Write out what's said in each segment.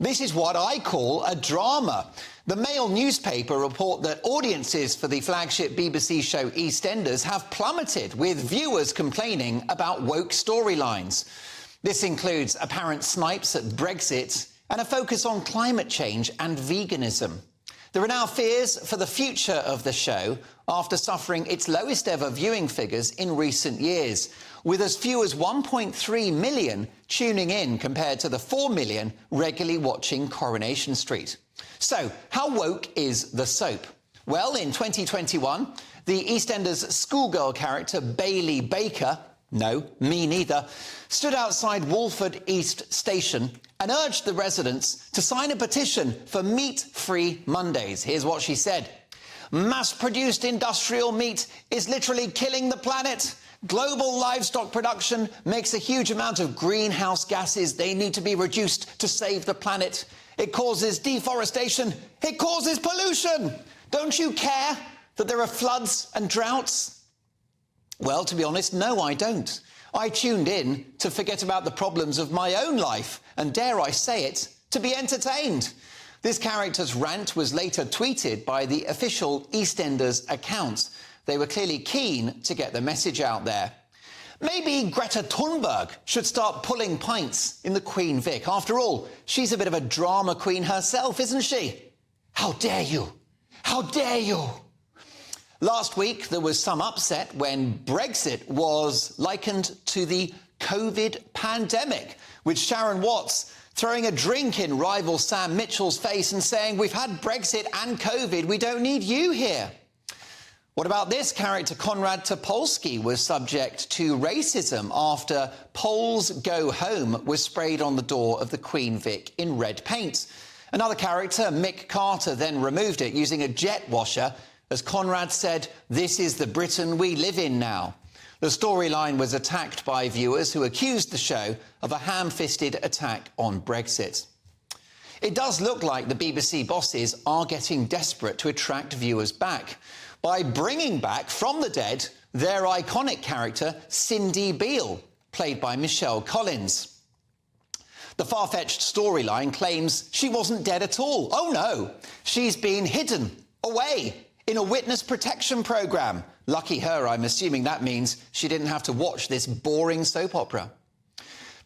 This is what I call a drama. The Mail newspaper report that audiences for the flagship BBC show EastEnders have plummeted, with viewers complaining about woke storylines. This includes apparent snipes at Brexit and a focus on climate change and veganism. There are now fears for the future of the show after suffering its lowest ever viewing figures in recent years, with as few as 1.3 million tuning in compared to the 4 million regularly watching Coronation Street. So, how woke is the soap? Well, in 2021, the EastEnders schoolgirl character Bailey Baker, no, me neither, stood outside Walford East Station and urged the residents to sign a petition for meat-free Mondays. Here's what she said. Mass-produced industrial meat is literally killing the planet. Global livestock production makes a huge amount of greenhouse gases. They need to be reduced to save the planet. It causes deforestation. It causes pollution. Don't you care that there are floods and droughts? Well, to be honest, no, I don't. I tuned in to forget about the problems of my own life and, dare I say it, to be entertained. This character's rant was later tweeted by the official EastEnders account. They were clearly keen to get the message out there. Maybe Greta Thunberg should start pulling pints in the Queen Vic. After all, she's a bit of a drama queen herself, isn't she? How dare you? How dare you? Last week, there was some upset when Brexit was likened to the COVID pandemic, with Sharon Watts throwing a drink in rival Sam Mitchell's face and saying, "We've had Brexit and COVID, we don't need you here." What about this character? Konrad Topolsky was subject to racism after Poles Go Home was sprayed on the door of the Queen Vic in red paint. Another character, Mick Carter, then removed it using a jet washer. As Konrad said, "This is the Britain we live in now." The storyline was attacked by viewers who accused the show of a ham-fisted attack on Brexit. It does look like the BBC bosses are getting desperate to attract viewers back by bringing back from the dead their iconic character Cindy Beale, played by Michelle Collins. The far-fetched storyline claims she wasn't dead at all. Oh no, she's been hidden away in a witness protection programme. Lucky her, I'm assuming that means she didn't have to watch this boring soap opera.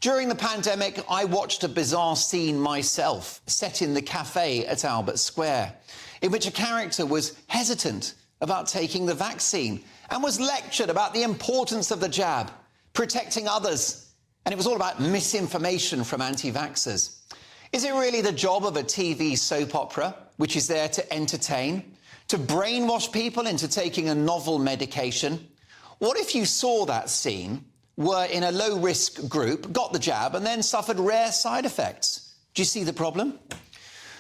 During the pandemic, I watched a bizarre scene myself, set in the cafe at Albert Square, in which a character was hesitant about taking the vaccine and was lectured about the importance of the jab, protecting others, and it was all about misinformation from anti-vaxxers. Is it really the job of a TV soap opera, which is there to entertain, to brainwash people into taking a novel medication? What if you saw that scene, were in a low-risk group, got the jab and then suffered rare side effects? Do you see the problem?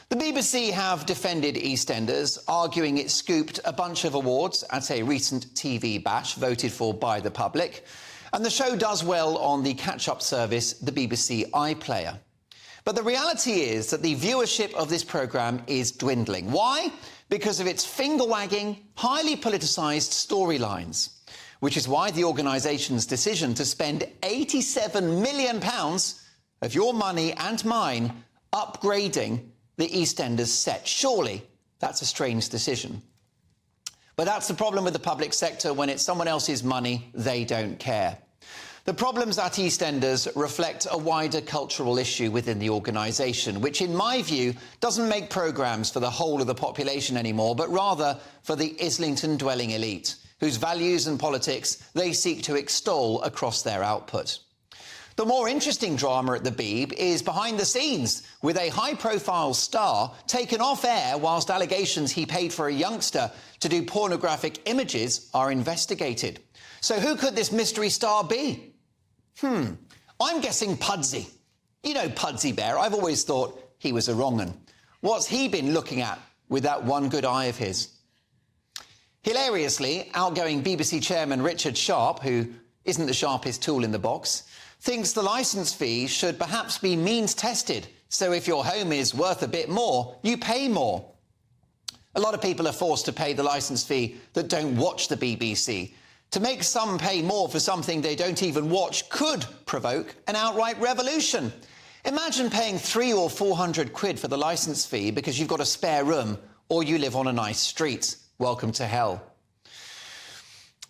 The BBC have defended EastEnders, arguing it scooped a bunch of awards at a recent TV bash voted for by the public, and the show does well on the catch-up service, the BBC iPlayer. But the reality is that the viewership of this programme is dwindling. Why? Because of its finger-wagging, highly politicised storylines, which is why the organisation's decision to spend £87 million of your money and mine upgrading the EastEnders set. Surely that's a strange decision. But that's the problem with the public sector. When it's someone else's money, they don't care. The problems at EastEnders reflect a wider cultural issue within the organisation, which, in my view, doesn't make programmes for the whole of the population anymore, but rather for the Islington-dwelling elite, whose values and politics they seek to extol across their output. The more interesting drama at the Beeb is behind the scenes, with a high-profile star taken off air whilst allegations he paid for a youngster to do pornographic images are investigated. So who could this mystery star be? I'm guessing Pudsey. You know Pudsey Bear, I've always thought he was a wrong 'un. What's he been looking at with that one good eye of his? Hilariously, outgoing BBC chairman Richard Sharp, who isn't the sharpest tool in the box, thinks the licence fee should perhaps be means-tested, so if your home is worth a bit more, you pay more. A lot of people are forced to pay the licence fee that don't watch the BBC. To make some pay more for something they don't even watch could provoke an outright revolution. Imagine paying 300 or 400 quid for the licence fee because you've got a spare room or you live on a nice street. Welcome to hell.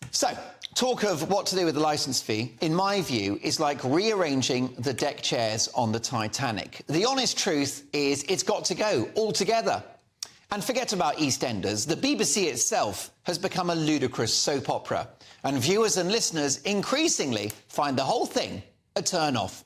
So, talk of what to do with the licence fee, in my view, is like rearranging the deck chairs on the Titanic. The honest truth is it's got to go altogether. And forget about EastEnders, the BBC itself has become a ludicrous soap opera, and viewers and listeners increasingly find the whole thing a turn-off.